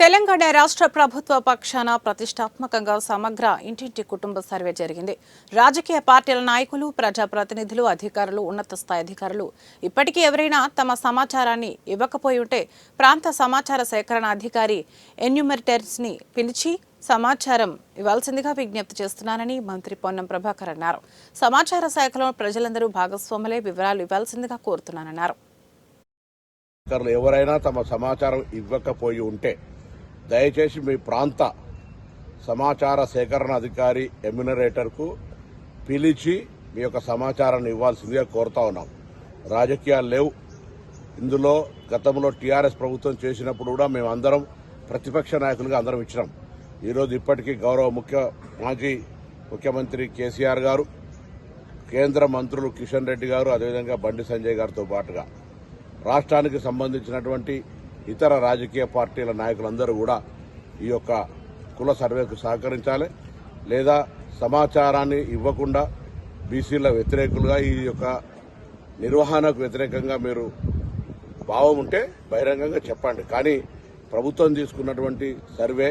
తెలంగాణ రాష్ట్ర ప్రభుత్వ పక్షాన ప్రతిష్టాత్మకంగా సమగ్ర ఇంటింటి కుటుంబ సర్వే జరిగింది. రాజకీయ పార్టీల నాయకులు, ప్రజాప్రతినిధులు, అధికారులు, ఉన్నత స్థాయి అధికారులు ఇప్పటికీ ఎవరైనా తమ సమాచారాన్ని ఇవ్వకపోయి ఉంటే ప్రాంత సమాచార సేకరణ అధికారి ఎన్యూమరేటర్స్ ని పిలిచి సమాచారం ఇవ్వాల్సిందిగా విజ్ఞప్తి చేస్తున్నానని మంత్రి పొన్నం ప్రభాకర్ అన్నారు. సమాచార శాఖలో ప్రజలందరూ భాగస్వాములై వివరాలు ఇవ్వాల్సిందిగా కోరుతున్నానన్నారు. ఎవరైనా తమ సమాచారం ఇవ్వకపోయి ఉంటే దయచేసి మీ ప్రాంత సమాచార సేకరణ అధికారి ఎమ్యునరేటర్కు పిలిచి మీ యొక్క సమాచారాన్ని ఇవ్వాల్సిందిగా కోరుతా ఉన్నాం. రాజకీయాలు లేవు ఇందులో. గతంలో టీఆర్ఎస్ ప్రభుత్వం చేసినప్పుడు కూడా మేము అందరం ప్రతిపక్ష నాయకులుగా అందరం ఇచ్చినాం. ఈరోజు ఇప్పటికీ గౌరవ మాజీ ముఖ్యమంత్రి కేసీఆర్ గారు, కేంద్ర మంత్రులు కిషన్ రెడ్డి గారు, అదేవిధంగా బండి సంజయ్ గారితో పాటుగా రాష్ట్రానికి సంబంధించినటువంటి ఇతర రాజకీయ పార్టీల నాయకులందరూ కూడా ఈ యొక్క కుల సర్వేకు సహకరించాలి. లేదా సమాచారాన్ని ఇవ్వకుండా బీసీల వ్యతిరేకులుగా ఈ యొక్క నిర్వహణకు వ్యతిరేకంగా మీరు భావం ఉంటే బహిరంగంగా చెప్పండి. కానీ ప్రభుత్వం తీసుకున్నటువంటి సర్వే